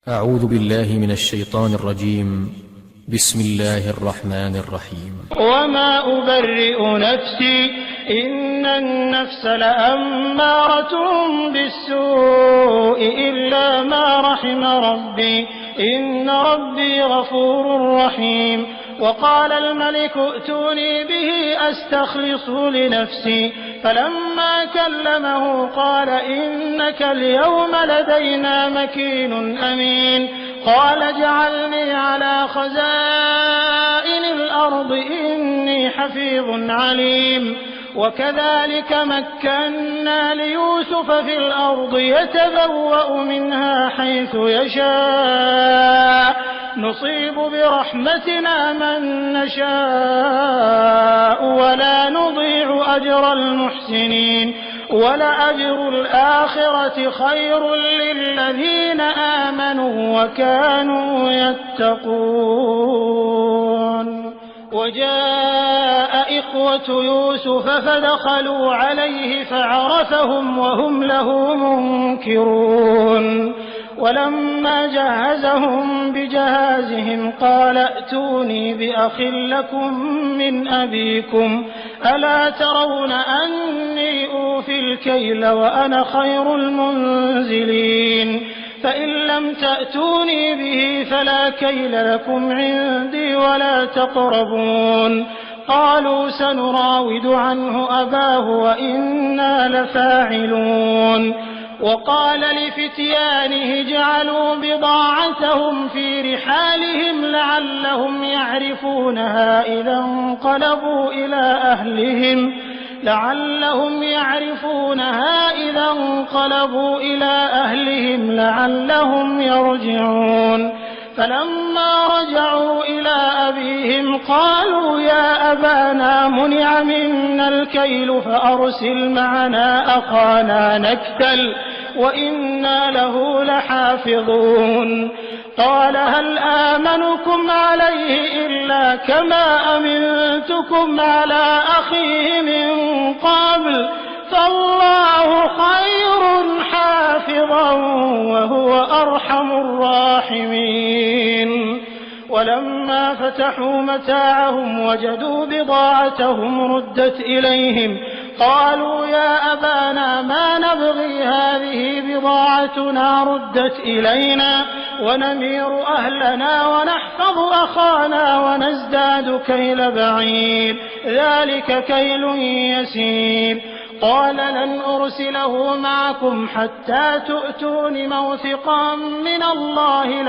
أعوذ بالله من الشيطان الرجيم. بسم الله الرحمن الرحيم. وما أبرئ نفسي إن النفس لأمارة بالسوء إلا ما رحم ربي إن ربي غفور رحيم. وقال الملك ائتوني به أستخلصه لنفسي فلما كلمه قال إنك اليوم لدينا مكين أمين. قال اجعلني على خزائن الأرض إني حفيظ عليم. وكذلك مكنا ليوسف في الأرض يتبوأ منها حيث يشاء نصيب برحمتنا من نشاء ولا نضيع أجر المحسنين. ولأجر الآخرة خير للذين آمنوا وكانوا يتقون. وجاء إخوة يوسف فدخلوا عليه فعرفهم وهم له منكرون. ولما جهزهم بجهازهم قال ائتوني بأخ لكم من أبيكم ألا ترون أني أوفي الكيل وأنا خير المنزلين. فإن لم تأتوني به فلا كيل لكم عندي ولا تقربون. قالوا سنراود عنه أباه وإنا لفاعلون. وقال لفتيانه اجعلوا بضاعتهم في رحالهم لعلهم يعرفونها إذا انقلبوا إلى أهلهم لعلهم يرجعون. فلما رجعوا إلى أبيهم قالوا يا أبانا منع منا الكيل فأرسل معنا أخانا نكتل وإنا له لحافظون. قال هل آمنكم عليه إلا كما أمنتكم على أخيه من قبل فالله خير حافظا وهو أرحم الراحمين. ولما فتحوا متاعهم وجدوا بضاعتهم ردت إليهم قالوا يا أبانا ما نبغي هذه بضاعتنا ردت إلينا ونمير أهلنا ونحفظ أخانا ونزداد كيل بعير ذلك كيل يسير. قال لن أرسله معكم حتى تؤتون موثقا من الله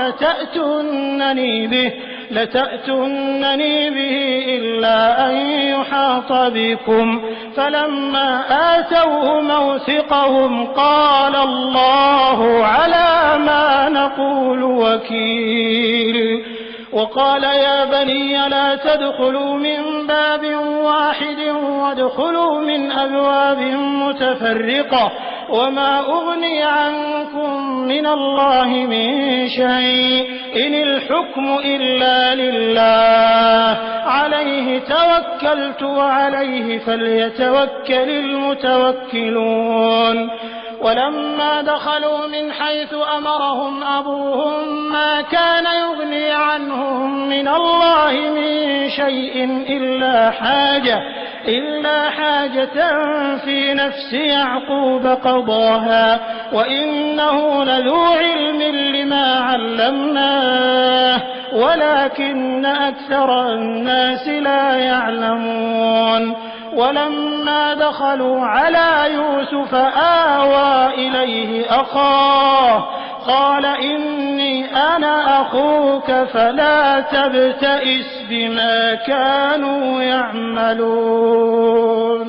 لتأتونني به إلا أن يحاط بكم. فلما آتوه موثقهم قال الله على ما نقول وكيل. وقال يا بني لا تدخلوا من باب واحد وادخلوا من أبواب متفرقة وما أغني عنكم من الله من شيء إن الحكم إلا لله عليه توكلت وعليه فليتوكل المتوكلون. ولما دخلوا من حيث أمرهم أبوهم ما كان يغني عنهم من الله من شيء إلا حاجة في نفس يعقوب قضاها وإنه لذو علم لما علمناه ولكن أكثر الناس لا يعلمون. ولما دخلوا على يوسف آوى إليه أخاه قال إني أنا أخوك فلا تبتئس بما كانوا يعملون.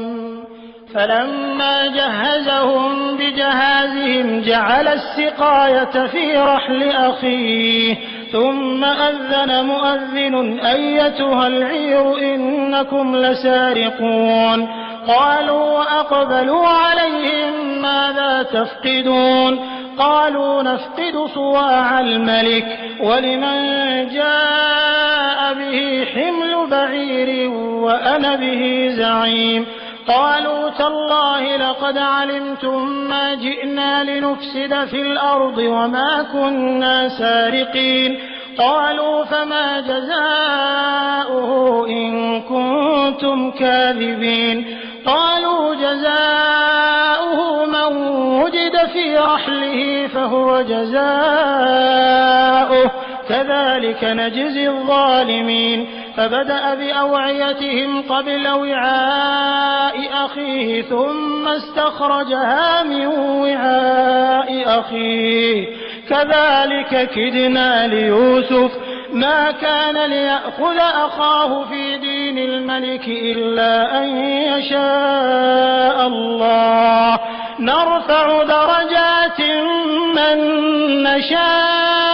فلما جهزهم بجهازهم جعل السقاية في رحل أخيه ثم أذن مؤذن أيتها العير إنكم لسارقون. قالوا وأقبلوا عليهم ماذا تفقدون. قالوا نفقد صواع الملك ولمن جاء به حمل بعير وأنا به زعيم. قالوا تالله لقد علمتم ما جئنا لنفسد في الأرض وما كنا سارقين قالوا فما جزاؤه إن كنتم كاذبين قالوا جزاؤه من وجد في رحله فهو جزاؤه كذلك نجزي الظالمين فبدأ بأوعيتهم قبل وعاء أخيه ثم استخرجها من وعاء أخيه كذلك كدنا ليوسف ما كان ليأخذ أخاه في دين الملك إلا أن يشاء الله نرفع درجات من نشاء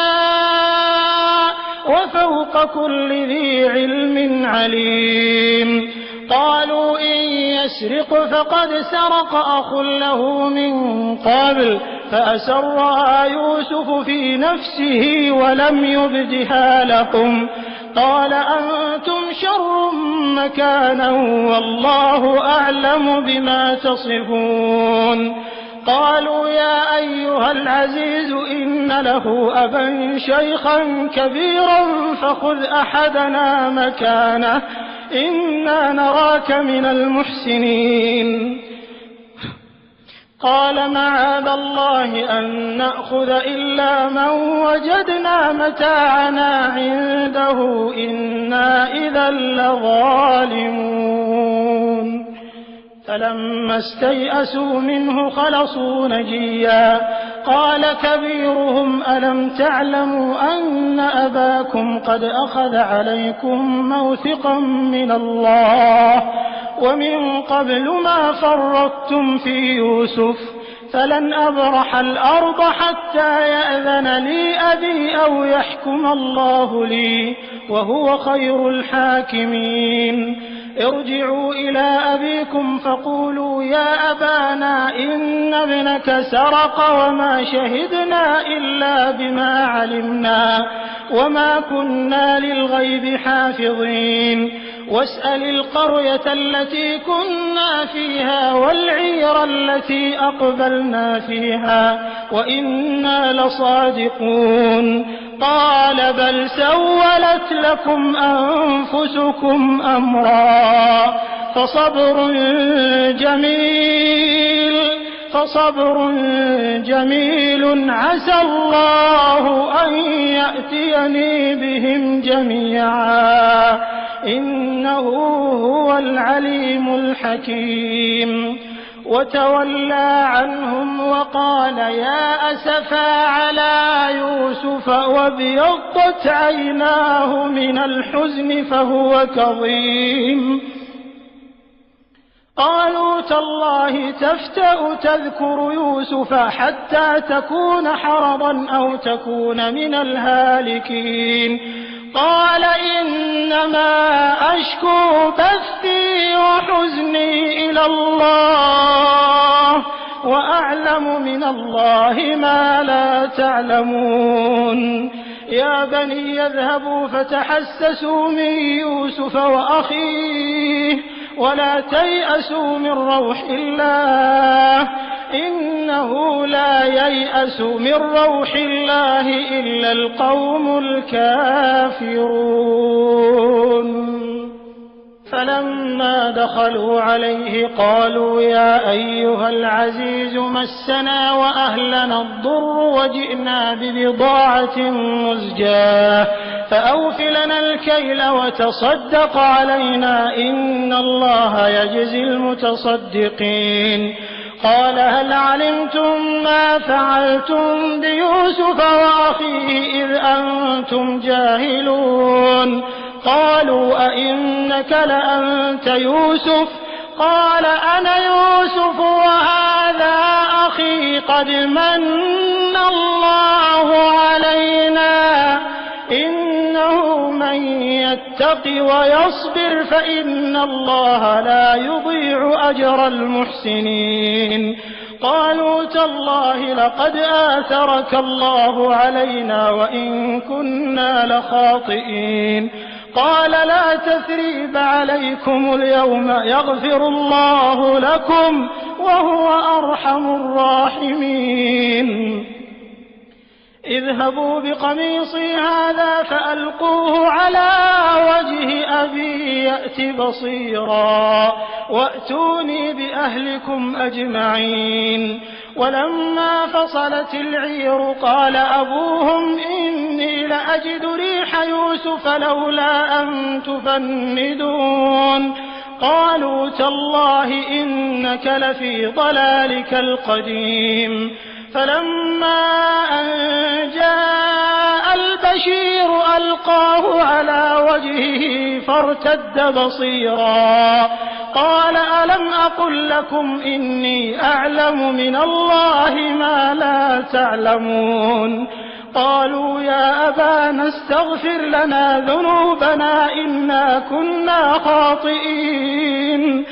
وفوق كل ذي علم عليم قالوا إن يسرق فقد سرق أخ له من قبل فأسرها يوسف في نفسه ولم يبدها لكم قال أنتم شر مكانا والله أعلم بما تصفون قالوا يا أيها العزيز إن له أبا شيخا كبيرا فخذ أحدنا مكانه إنا نراك من المحسنين قال معاذ الله أن نأخذ إلا من وجدنا متاعنا عنده إنا إذا لظالمون فلما استيئسوا منه خلصوا نجيا قال كبيرهم ألم تعلموا أن أباكم قد أخذ عليكم موثقا من الله ومن قبل ما فرطتم في يوسف فلن أبرح الأرض حتى يأذن لي أبي أو يحكم الله لي وهو خير الحاكمين ارجعوا إلى أبيكم فقولوا يا أبانا إن ابنك سرق وما شهدنا إلا بما علمنا وما كنا للغيب حافظين واسأل القرية التي كنا فيها والعير التي أقبلنا فيها وإنا لصادقون قال بل سولت لكم أنفسكم أمرا فصبر جميل عسى الله أن يأتيني بهم جميعا إنه هو العليم الحكيم وتولى عنهم وقال يا أسفا على يوسف وابيضت عيناه من الحزن فهو كظيم قالوا تالله تفتأ تذكر يوسف حتى تكون حرضا أو تكون من الهالكين قال إنما أشكو بثي وحزني إلى الله وأعلم من الله ما لا تعلمون يا بني يذهبوا فتحسسوا من يوسف وأخيه ولا تيأسوا من روح الله إنه لا ييأس من روح الله إلا القوم الكافرون فلما دخلوا عليه قالوا يا أيها العزيز مسنا وأهلنا الضر وجئنا ببضاعة مزجاة فأوف لنا الكيل وتصدق علينا إن الله يجزي المتصدقين قال هل علمتم ما فعلتم بيوسف وأخيه إذ أنتم جاهلون قالوا أئنك لأنت يوسف قال أنا يوسف وهذا أخي قد من الله علينا إنه من يتق ويصبر فإن الله لا يضيع أجر المحسنين قالوا تالله لقد آثرك الله علينا وإن كنا لخاطئين قال لا تثريب عليكم اليوم يغفر الله لكم وهو أرحم الراحمين اذهبوا بقميصي هذا فألقوه على وجه أبي يأت بصيرا وأتوني بأهلكم أجمعين ولما فصلت العير قال أبوهم إني لأجد ريح يوسف لولا أن تفندون قالوا تالله إنك لفي ضلالك القديم فلما أن جاء البشير ألقاه على وجهه فارتد بصيرا قال ألم أقل لكم إني أعلم من الله ما لا تعلمون قالوا يا أبانا استغفر لنا ذنوبنا إنا كنا خاطئين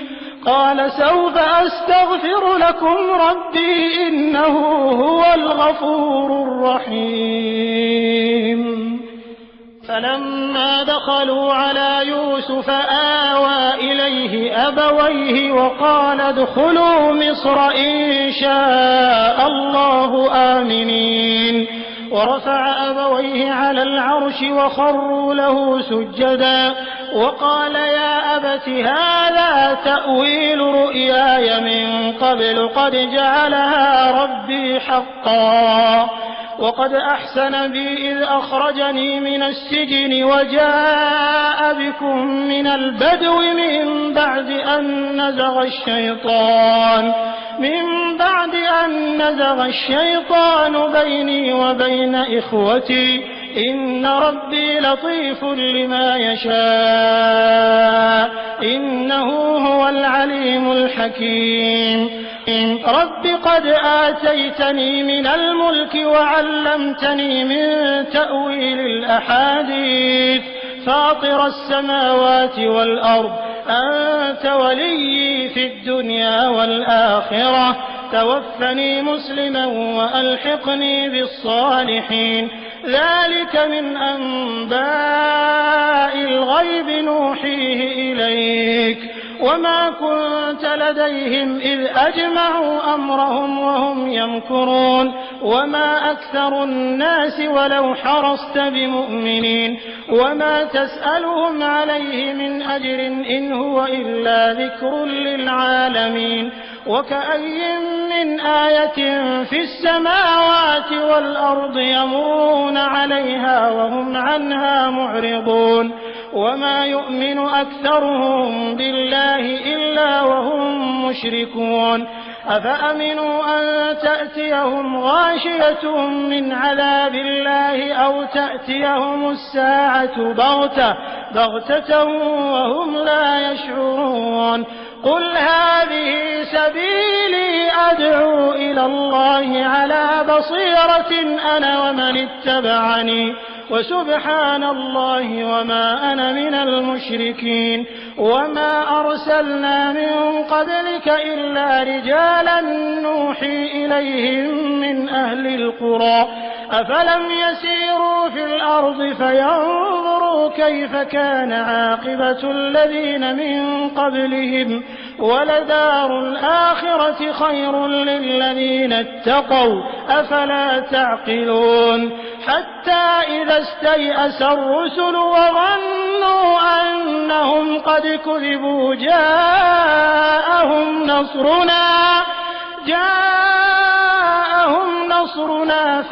قال سوف أستغفر لكم ربي إنه هو الغفور الرحيم فلما دخلوا على يوسف آوى إليه أبويه وقال ادخلوا مصر إن شاء الله آمنين ورفع أبويه على العرش وخروا له سجدا وقال يا أبت هذا تأويل رؤياي من قبل قد جعلها ربي حقا وقد أحسن بي إذ أخرجني من السجن وجاء بكم من البدو من بعد أن نزغ الشيطان بيني وبين إخوتي إن ربي لطيف لما يشاء إنه هو العليم الحكيم رب قد آتيتني من الملك وعلمتني من تأويل الأحاديث فاطر السماوات والأرض أنت ولي في الدنيا والآخرة توفني مسلما وألحقني بالصالحين ذلك من أنباء الغيب نوحيه إليك وما كنت لديهم إذ أجمعوا أمرهم وهم يمكرون وما أكثر الناس ولو حرصت بمؤمنين وما تسألهم عليه من أجر إن هو إلا ذكر للعالمين وكأي من آية في السماوات والأرض يمرون عليها وهم عنها معرضون وما يؤمن أكثرهم بالله إلا وهم مشركون أفأمنوا أن تأتيهم غاشية من عذاب الله أو تأتيهم الساعة بغتة وهم لا يشعرون قل هذه سبيلي أدعو إلى الله على بصيرة أنا ومن اتبعني وسبحان الله وما أنا من المشركين وما أرسلنا من قبلك إلا رجالا نوحي إليهم من أهل القرى أفلم يسيروا في الأرض فينظروا كيف كان عاقبة الذين من قبلهم ولدار الآخرة خير للذين اتقوا أفلا تعقلون حتى إذا استيأس الرسل وظنوا أنهم قد كذبوا جاءهم نصرنا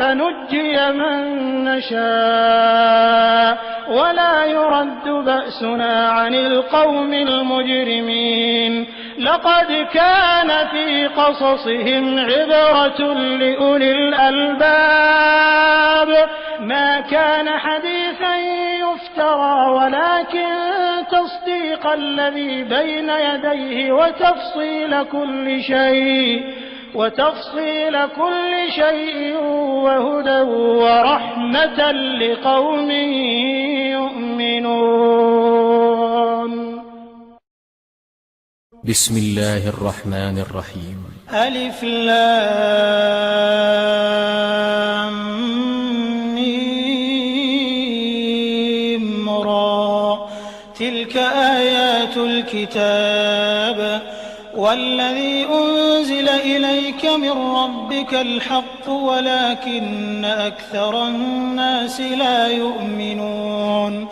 فنجي من نشاء ولا يرد بأسنا عن القوم المجرمين لقد كان في قصصهم عبرة لأولي الألباب ما كان حديثا يفترى ولكن تصديق الذي بين يديه وتفصيل كل شيء وهدى ورحمة لقوم يؤمنون. بسم الله الرحمن الرحيم. ألف لام ميم را تلك آيات الكتاب والذي أنزل إليك من ربك الحق ولكن أكثر الناس لا يؤمنون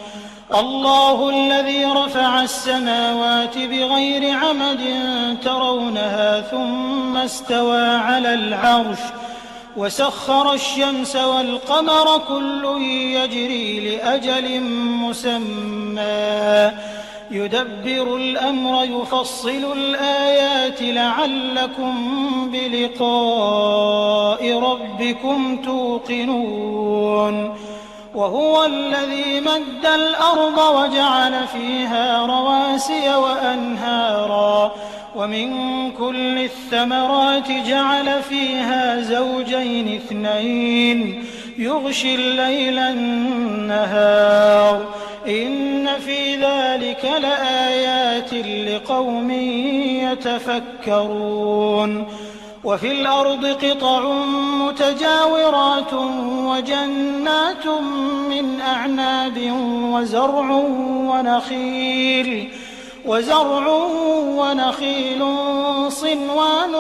الله الذي رفع السماوات بغير عمد ترونها ثم استوى على العرش وسخر الشمس والقمر كل يجري لأجل مسمى يدبر الأمر يفصل الآيات لعلكم بلقاء ربكم توقنون وهو الذي مد الأرض وجعل فيها رواسي وأنهارا ومن كل الثمرات جعل فيها زوجين اثنين يغشي الليل النهار إن في ذلك لآيات لقوم يتفكرون وفي الأرض قطع متجاورات وجنات من أعناب وزرع ونخيل صنوان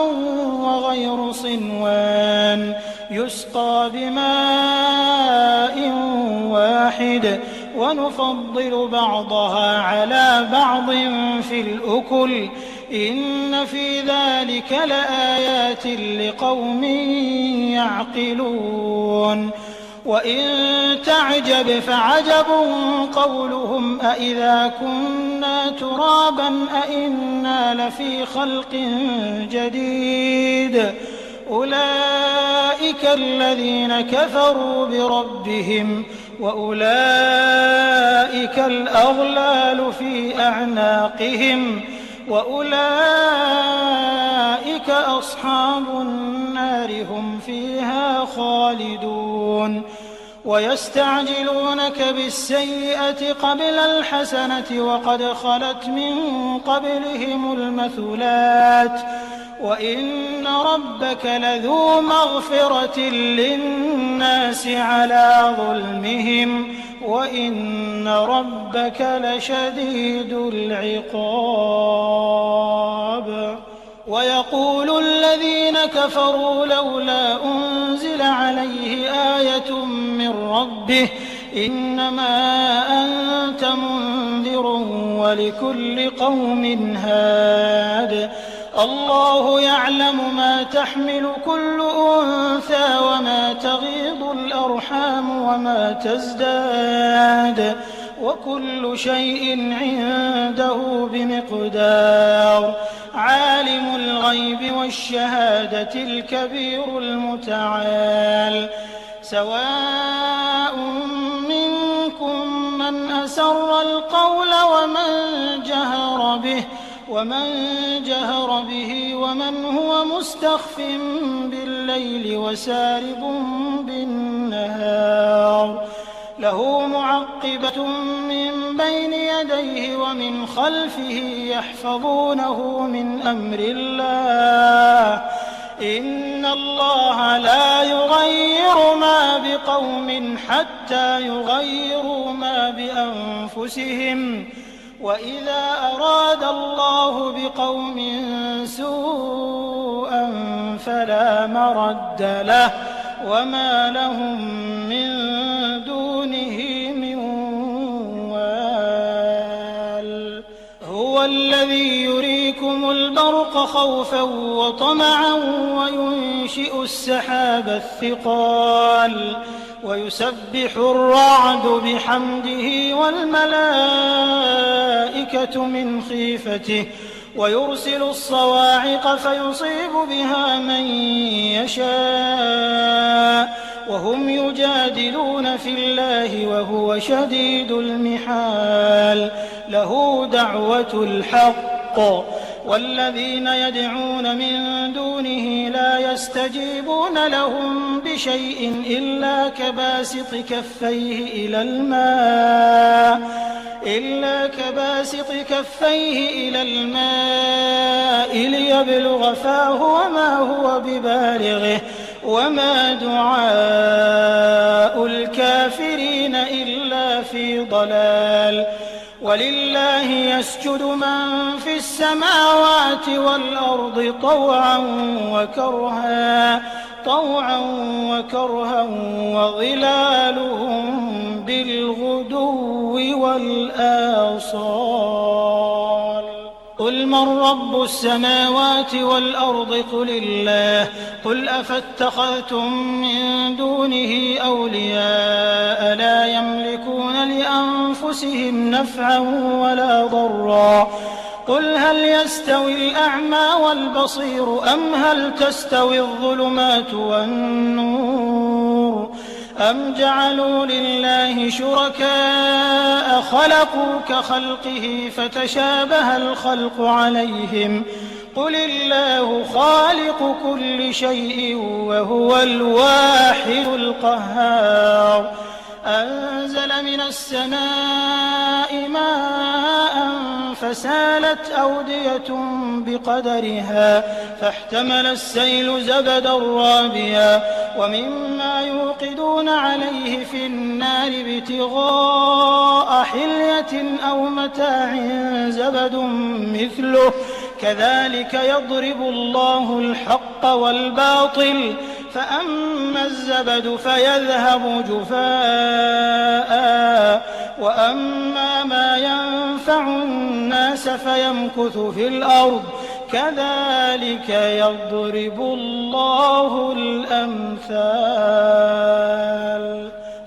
وغير صنوان يسقى بماء واحد ونفضل بعضها على بعض في الأكل إن في ذلك لآيات لقوم يعقلون وإن تعجب فعجب قولهم أإذا كنا ترابا أإنا لفي خلق جديد أولئك الذين كفروا بربهم وأولئك الأغلال في أعناقهم وأولئك أصحاب النار هم فيها خالدون ويستعجلونك بالسيئة قبل الحسنة وقد خلت من قبلهم المثلات وإن ربك لذو مغفرة للناس على ظلمهم وإن ربك لشديد العقاب ويقول الذين كفروا لولا أنزل عليه آية من ربه إنما أنت منذر ولكل قوم هاد الله يعلم ما تحمل كل أنثى وما تغيض الأرحام وما تزداد وكل شيء عنده بمقدار عالم الغيب والشهادة الكبير المتعال سواء منكم من أسر القول ومن جهر به ومن هو مستخف بالليل وسارب بالنهار له معقبة من بين يديه ومن خلفه يحفظونه من أمر الله إن الله لا يغير ما بقوم حتى يغيروا ما بأنفسهم وإذا أراد الله بقوم سوءا فلا مرد له وما لهم من دونه من وال هو الذي يريكم البرق خوفا وطمعا وينشئ السحاب الثقال ويسبح الرعد بحمده والملائكة من خيفته ويرسل الصواعق فيصيب بها من يشاء وهم يجادلون في الله وهو شديد المحال له دعوة الحق والذين يدعون من دونه لا يستجيبون لهم بشيء إلا كباسط كفيه إلى الماء ليبلغ فاه وما هو ببالغه وما دعاء الكافرين إلا في ضلال ولله يسجد من في السماوات والأرض طوعا وكرها وظلالهم بالغدو والآصال قل من رب السماوات والأرض قل الله قل أفاتخذتم من دونه أولياء لا يملكون لأنفسهم نفعا ولا ضرا قل هل يستوي الأعمى والبصير أم هل تستوي الظلمات والنور أم جعلوا لله شركاء خلقوا كخلقه فتشابه الخلق عليهم قل الله خالق كل شيء وهو الواحد القهار أنزل من السماء ماء فسالت أودية بقدرها فاحتمل السيل زبدا رابيا ومما يوقدون عليه في النار ابتغاء حلية أو متاع زبد مثله كذلك يضرب الله الحق والباطل فأما الزبد فيذهب جفاء وأما ما ينفع الناس فيمكث في الأرض كذلك يضرب الله الأمثال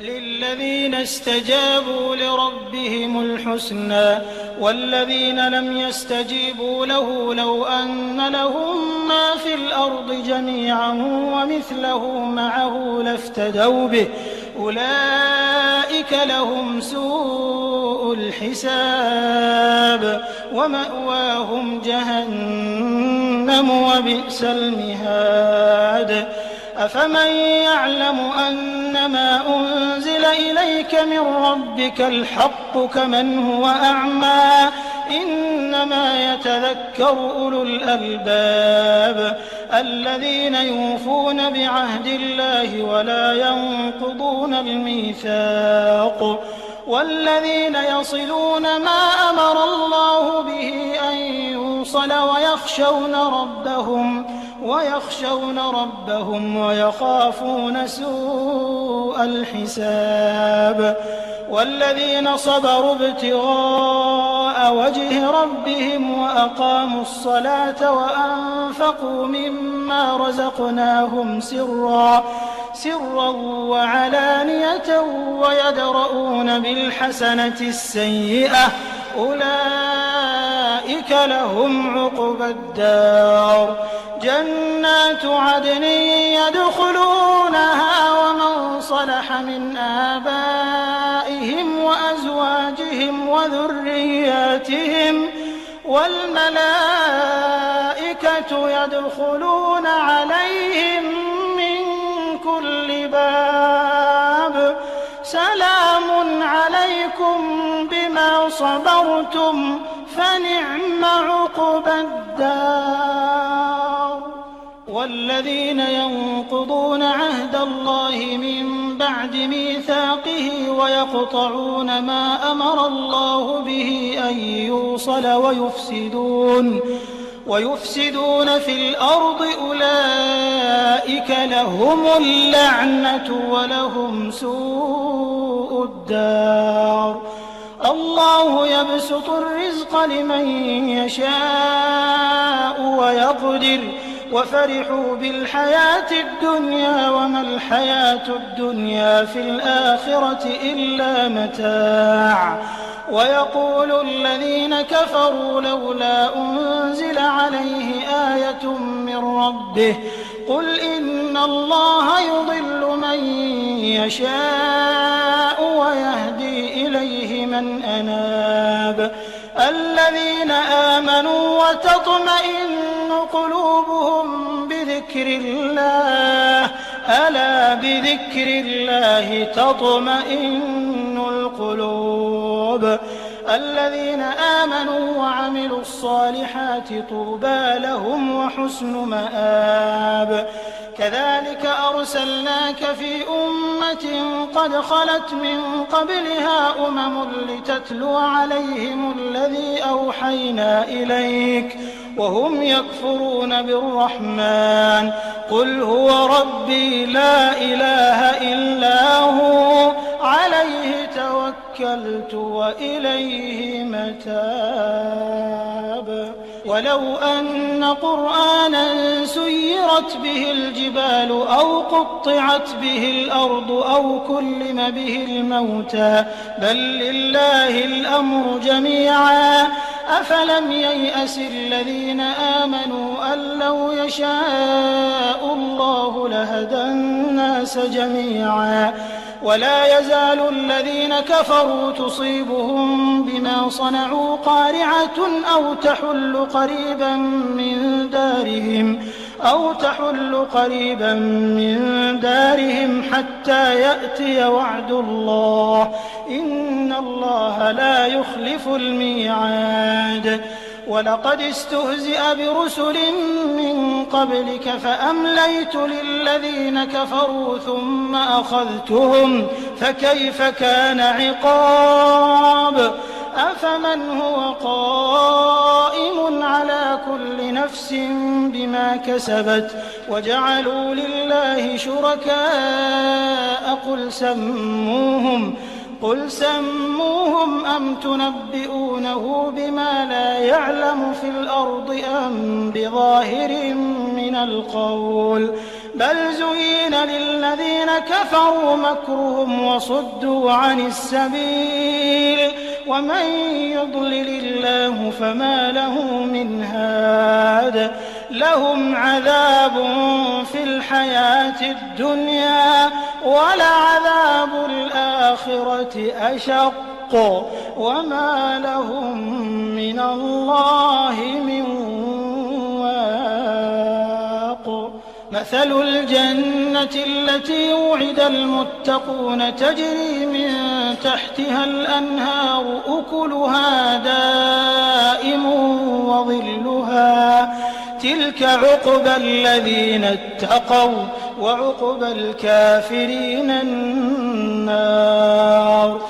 للذين استجابوا لربهم الحسنى والذين لم يستجيبوا له لو أن لهم ما في الأرض جميعا ومثله معه لافتدوا به أولئك لهم سوء الحساب ومأواهم جهنم وبئس المهاد أفمن يعلم أنما أنزل إليك من ربك الحق كمن هو أعمى إنما يتذكر أولو الألباب الذين يوفون بعهد الله ولا ينقضون الميثاق والذين يصلون ما أمر الله به أن يوصل ويخشون ربهم ويخافون سوء الحساب والذين صبروا ابتغاء وجه ربهم وأقاموا الصلاة وأنفقوا مما رزقناهم سرا وعلانية ويدرؤون بالحسنة السيئة أولئك لهم عقبى الدار جنات عدن يدخلونها ومن صلح من آبائهم وأزواجهم وذرياتهم والملائكة يدخلون عليهم من كل باب سلام عليكم بما صبرتم فنعم عقبى الدار والذين ينقضون عهد الله من بعد ميثاقه ويقطعون ما أمر الله به أن يوصل ويفسدون في الأرض أولئك لهم اللعنة ولهم سوء الدار الله يبسط الرزق لمن يشاء ويقدر وفرحوا بالحياة الدنيا وما الحياة الدنيا في الآخرة إلا متاع ويقول الذين كفروا لولا أنزل عليه آية من ربه قل إن الله يضل من يشاء ويهدي إليه من أناب الذين آمنوا وتطمئن قلوبهم بذكر الله ألا بذكر الله تطمئن القلوب الذين آمنوا وعملوا الصالحات طوبى لهم وحسن مآب كذلك أرسلناك في أمة قد خلت من قبلها أمم لتتلو عليهم الذي أوحينا إليك وهم يكفرون بالرحمن قل هو ربي لا إله إلا هو عليه توكلت وإليه متاب ولو أن قرآنا سيرت به الجبال أو قطعت به الأرض أو كلم به الموتى بل لله الأمر جميعا أفلم ييأس الذين آمنوا أن لو يشاء الله لهدى الناس جميعا ولا يزال الذين كفروا تصيبهم بما صنعوا قارعة أو تحل قريبا من دارهم حتى يأتي وعد الله إن الله لا يخلف الميعاد ولقد استهزئ برسل من قبلك فأمليت للذين كفروا ثم أخذتهم فكيف كان عقاب أفمن هو قائم على كل نفس بما كسبت وجعلوا لله شركاء قل سموهم أم تنبئونه بما لا يعلم في الأرض أم بظاهر من القول بل زين للذين كفروا مكرهم وصدوا عن السبيل ومن يضلل الله فما له من هاد لهم عذاب في الحياة الدنيا ولعذاب الآخرة أشق وما لهم من الله من واق مثل الجنة التي وعد المتقون تجري من تحتها الأنهار أكلها دائم وظلها تلك عقبى الذين اتقوا وعقبى الكافرين النار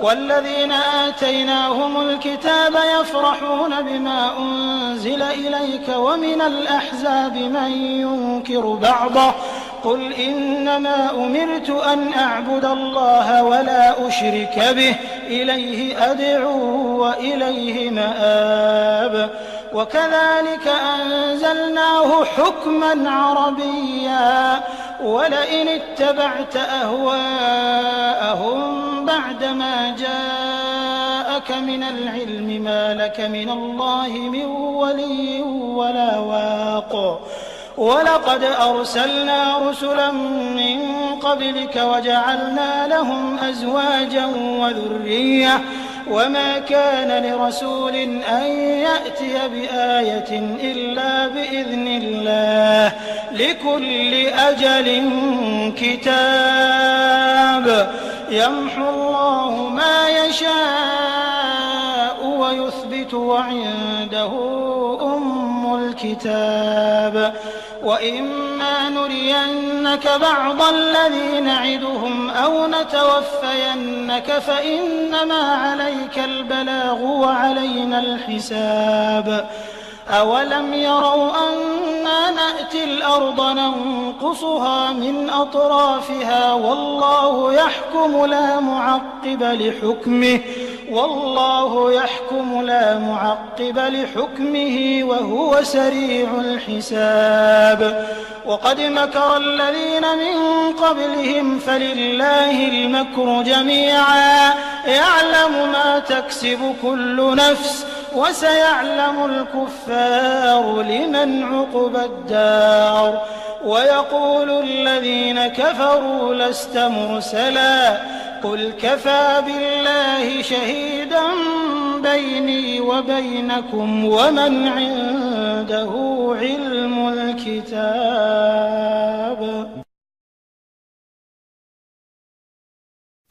والذين آتيناهم الكتاب يفرحون بما أنزل إليك ومن الأحزاب من ينكر بعضه قل إنما أمرت أن أعبد الله ولا أشرك به إليه أدعو وإليه مآب وكذلك أنزلناه حكما عربيا ولئن اتبعت أهواءهم بعدما جاءك من العلم ما لك من الله من ولي ولا واق ولقد أرسلنا رسلا من قبلك وجعلنا لهم أزواجا وذرية وما كان لرسول أن يأتي بآية إلا بإذن الله لكل أجل كتاب يمحو الله ما يشاء ويثبت وعنده أم الكتاب وإما نرينك بعض الذي نعدهم أو نتوفينك فإنما عليك البلاغ وعلينا الحساب أولم يروا أنا نأتي الأرض ننقصها من أطرافها والله يحكم لا معقب لحكمه وهو سريع الحساب وقد مكر الذين من قبلهم فلله المكر جميعا يعلم ما تكسب كل نفس وسيعلم الكفار لمن عقبى الدار ويقول الذين كفروا لست مرسلا قل كفى بالله شهيدا بيني وبينكم ومن عنده علم الكتاب.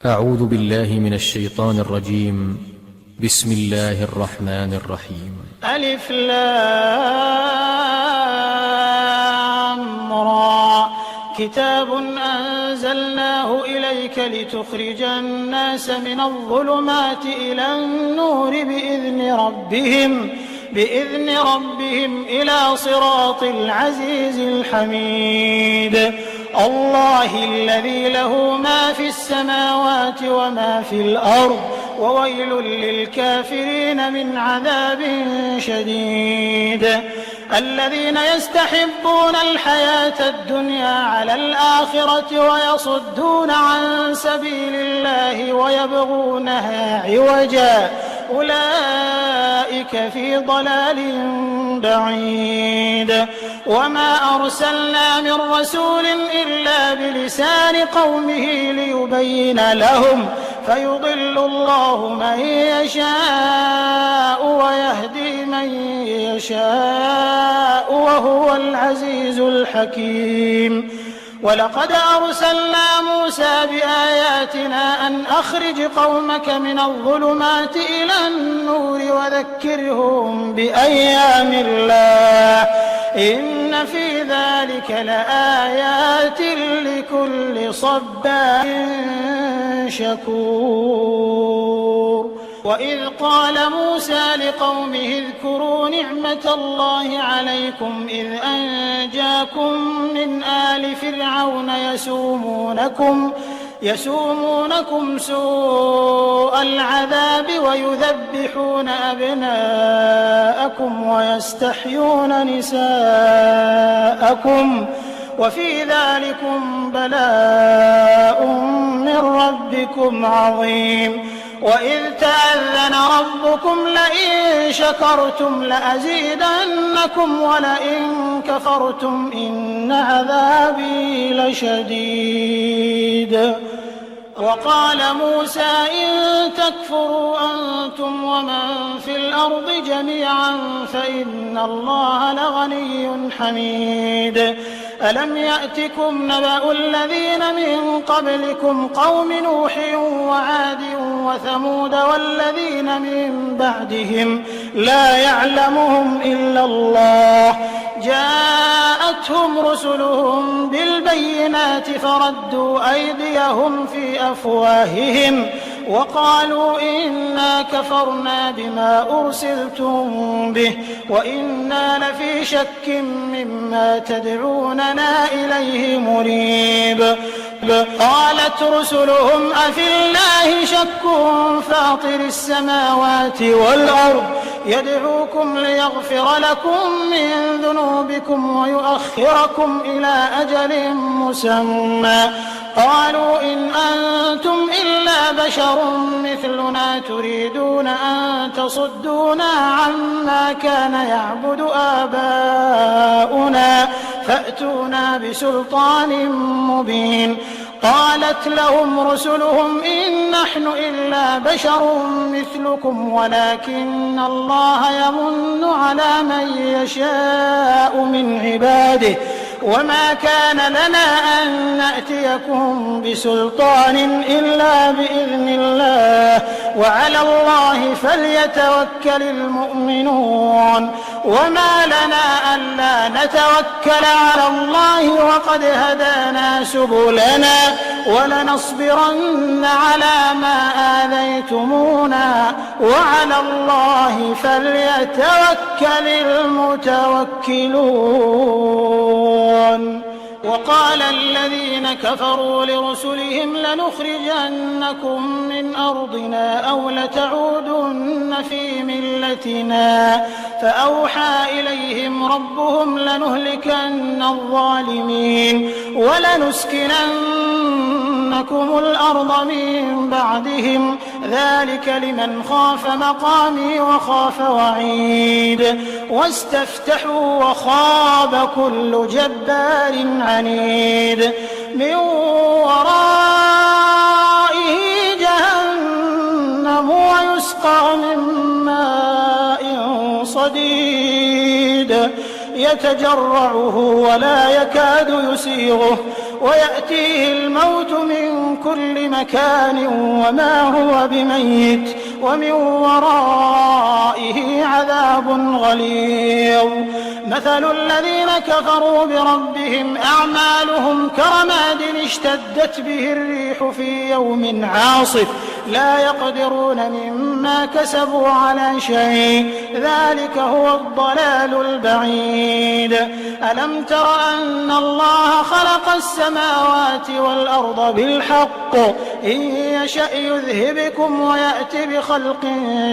أعوذ بالله من الشيطان الرجيم. بسم الله الرحمن الرحيم. ألف لام را كتاب أنزلناه إليك لتخرج الناس من الظلمات إلى النور بإذن ربهم إلى صراط العزيز الحميد الله الذي له ما في السماوات وما في الأرض وويل للكافرين من عذاب شديد الذين يستحبون الحياة الدنيا على الآخرة ويصدون عن سبيل الله ويبغونها عوجا أولئك في ضلال بعيد وما أرسلنا من رسول إلا بلسان قومه ليبين لهم فيضل الله من يشاء ويهدي من يشاء وهو العزيز الحكيم ولقد أرسلنا موسى بآياتنا أن أخرج قومك من الظلمات إلى النور وذكرهم بأيام الله إن في ذلك لآيات لكل صبار شكور وإذ قال موسى لقومه اذكروا نعمة الله عليكم إذ أنجاكم من آل فرعون يسومونكم سوء العذاب ويذبحون أبناءكم ويستحيون نساءكم وفي ذلكم بلاء من ربكم عظيم وإذ تأذن ربكم لئن شكرتم لأزيدنكم ولئن كفرتم إن عذابي لشديد وقال موسى إن تكفروا أنتم ومن في الأرض جميعا فإن الله لغني حميد ألم يأتكم نبأ الذين من قبلكم قوم نوح وعاد وثمود والذين من بعدهم لا يعلمهم إلا الله جاءتهم رسلهم بالبينات فردوا أيديهم في أفواههم وقالوا إنا كفرنا بما أرسلتم به وإنا لفي شك مما تدعوننا إليه مريب قالت رسلهم أفي الله شك فاطر السماوات والأرض يدعوكم ليغفر لكم من ذنوبكم ويؤخركم إلى أجل مسمى قالوا إن أنتم إلا بشر مثلنا تريدون أن تصدونا عما كان يعبد آباؤنا فأتونا بسلطان مبين قالت لهم رسلهم إن نحن إلا بشر مثلكم ولكن الله يمن على من يشاء من عباده وما كان لنا أن نأتيكم بسلطان إلا بإذن الله وعلى الله فليتوكل المؤمنون وما لنا ألا نتوكل على الله وقد هدانا سبلنا ولنصبرن على ما آذيتمونا وعلى الله فليتوكل المتوكلون وقال الذين كفروا لرسلهم لنخرجنكم من أرضنا أو لتعودن في ملتنا فأوحى إليهم ربهم لنهلكن الظالمين ولنسكننكم الأرض من بعدهم ذلك لمن خاف مقامي وخاف وعيد واستفتحوا وخاب كل جبار عنيد من ورائه جهنم ويسقى من ماء صديد يتجرعه ولا يكاد يسيغه ويأتيه الموت من كل مكان وما هو بميت ومن ورائه عذاب غليظ. مثل الذين كفروا بربهم أعمالهم كرماد اشتدت به الريح في يوم عاصف لا يقدرون مما كسبوا على شيء ذلك هو الضلال البعيد. ألم تر أن الله خلق السماوات والأرض بالحق إن يشأ يذهبكم ويأتي بخلق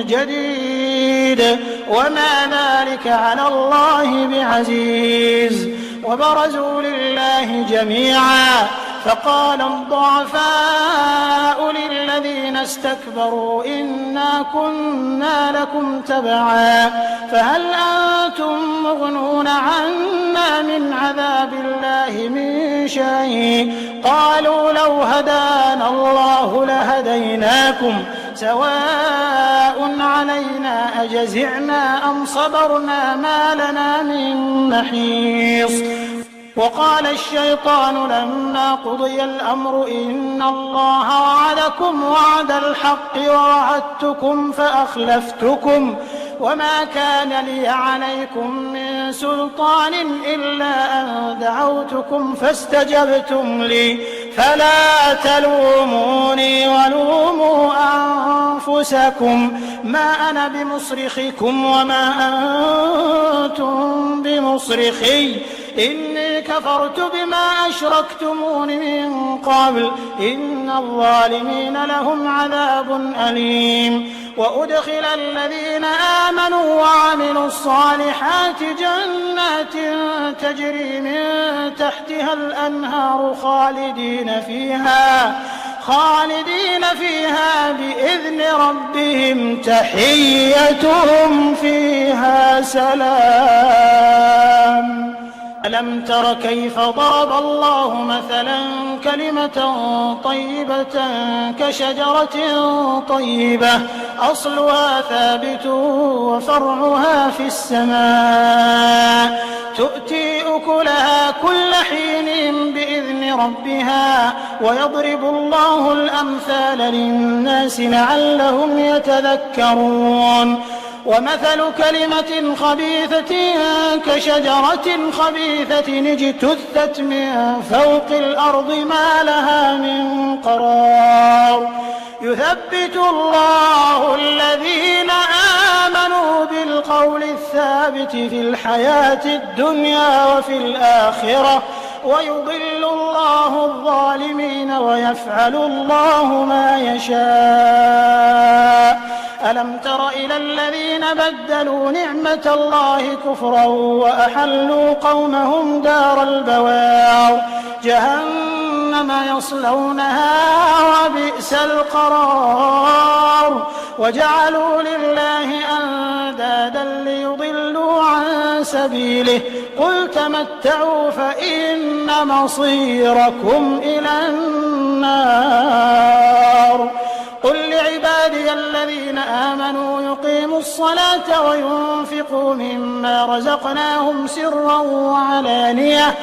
جديد وما ذلك على الله بعزيز. وبرزوا لله جميعا فقال الضعفاء للذين استكبروا إنا كنا لكم تبعا فهل أنتم مغنون عنا من عذاب الله من شيء قالوا لو هدانا الله لهديناكم سواء علينا أجزعنا أم صبرنا ما لنا من محيص. وقال الشيطان لما قضي الأمر إن الله وعدكم وعد الحق ووعدتكم فأخلفتكم وما كان لي عليكم من سلطان إلا أن دعوتكم فاستجبتم لي فلا تلوموني ولوموا أنفسكم ما أنا بمصرخكم وما أنتم بمصرخي إني كفرت بما أشركتمون من قبل إن الظالمين لهم عذاب أليم. وأدخل الذين آمنوا وعملوا الصالحات جنات تجري من تحتها الأنهار خالدين فيها بإذن ربهم تحيتهم فيها سلام. ألم تر كيف ضرب الله مثلا كلمة طيبة كشجرة طيبة أصلها ثابت وفرعها في السماء تؤتي أكلها كل حين بإذن ربها ويضرب الله الأمثال للناس لعلهم يتذكرون. ومثل كلمة خبيثة كشجرة خبيثة اجتثت من فوق الأرض ما لها من قرار يثبت الله الذين آمنوا بالقول الثابت في الحياة الدنيا وفي الآخرة ويضل الله الظالمين ويفعل الله ما يشاء. ألم تر إلى الذين بدلوا نعمة الله كفرا وأحلوا قومهم دار البوار جهنم يصلونها وبئس القرار وجعلوا لله أندادا ليضلوا عن سبيله قل تمتعوا فإن مصيركم إلى النار. قل لعبادي الذين آمنوا يقيموا الصلاة وينفقوا مما رزقناهم سرا وعلانية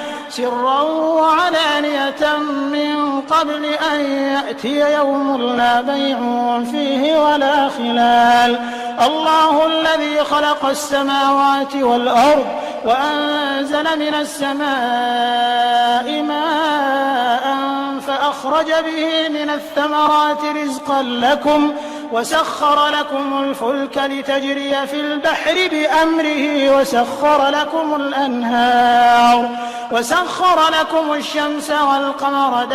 من قبل أن يأتي يوم لا بيع فيه ولا خلال. الله الذي خلق السماوات والأرض وأنزل من السماء ماء فأخرج به من الثمرات رزقا لكم وسخر لكم الفلك لتجري في البحر بأمره وسخر لكم الأنهار وسخر لكم الشمس والقمر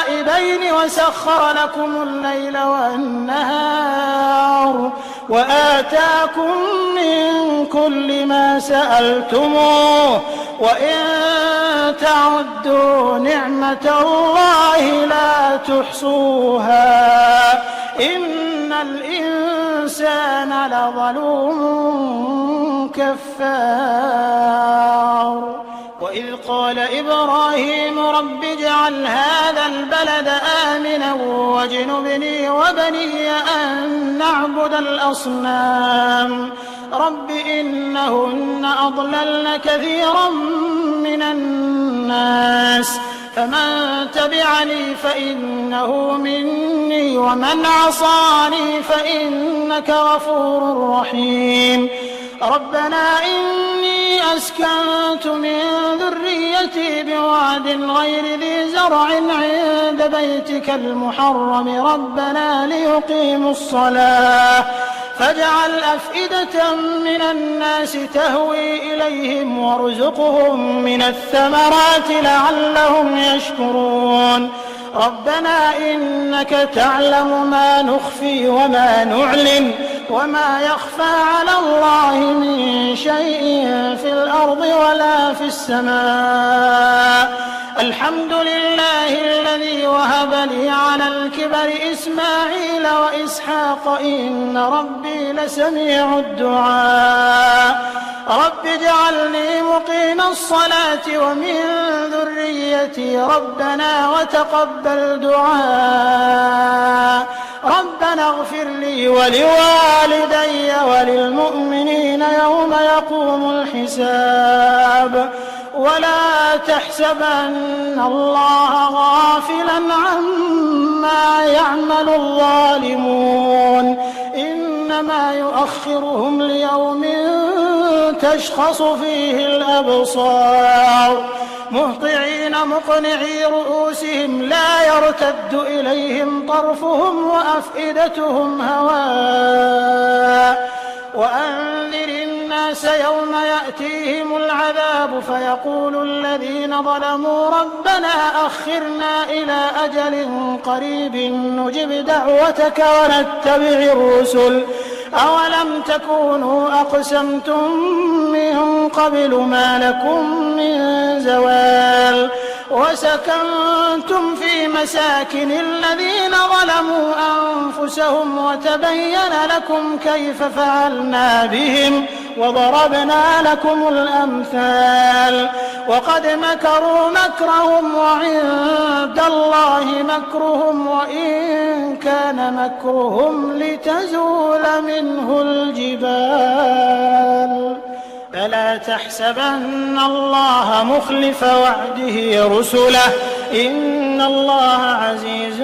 دائبين وسخر لكم الليل والنهار وآتاكم من كل ما سألتموه وإن تعدوا نعمة الله لا تحصوها إن الإنسان لظلوم كفار. وإذ قال إبراهيم رب اجعل هذا البلد آمنا واجنبني وبني أن نعبد الأصنام رب إنهن أضللن كثيرا من الناس فمن تبعني فإنه مني ومن عصاني فإنك غفور رحيم ربنا إني أسكنت من ذريتي بواد غير ذي زرع عند بيتك المحرم ربنا ليقيموا الصلاة فاجعل أفئدة من الناس تهوي إليهم وارزقهم من الثمرات لعلهم يشكرون ربنا إنك تعلم ما نخفي وما نعلن وما يخفى على الله من شيء في الأرض ولا في السماء الحمد لله الذي وهب لي على الكبر إسماعيل وإسحاق إن ربي لسميع الدعاء رب اجعلني مقيم الصلاة ومن ذريتي ربنا وتقبل دعاء ربنا اغفر لي ولوالدي وللمؤمنين يوم يقوم الحساب ولا تحسبن الله غافلا عما يعمل الظالمون إنما يؤخرهم ليوم تشخص فيه الأبصار مهطعين مقنعي رؤوسهم لا يرتد إليهم طرفهم وأفئدتهم هواء وأنذر الناس يوم يأتيهم العذاب فيقول الذين ظلموا ربنا أخرنا إلى أجل قريب نجب دعوتك ونتبع الرسل أولم تكونوا أقسمتم من قبل ما لكم من زوال وسكنتم في مساكن الذين ظلموا أنفسهم وتبين لكم كيف فعلنا بهم وضربنا لكم الأمثال وقد مكروا مكرهم وعند الله مكرهم وإن كان مكرهم لتزول منه الجبال فلا تحسبن الله مخلف وعده رسله إن الله عزيز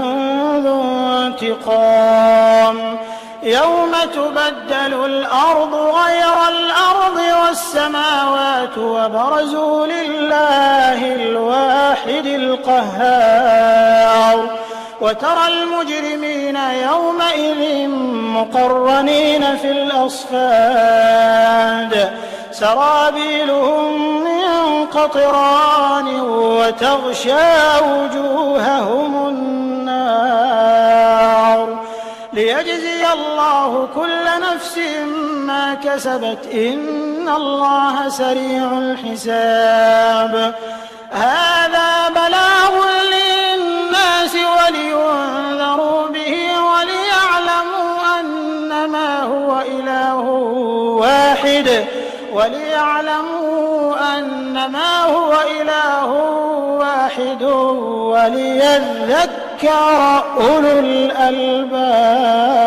ذو انتقام يوم تبدل الأرض غير الأرض والسماوات وبرزوا لله الواحد القهار وترى المجرمين يومئذ مقرنين في الأصفاد سرابيلهم من قطران وتغشى وجوههم النار ليجزي الله كل نفس ما كسبت إن الله سريع الحساب هذا بلاغ للناس ولينذروا به وليعلموا أنما هو إله واحد وليذكر أولو الألباب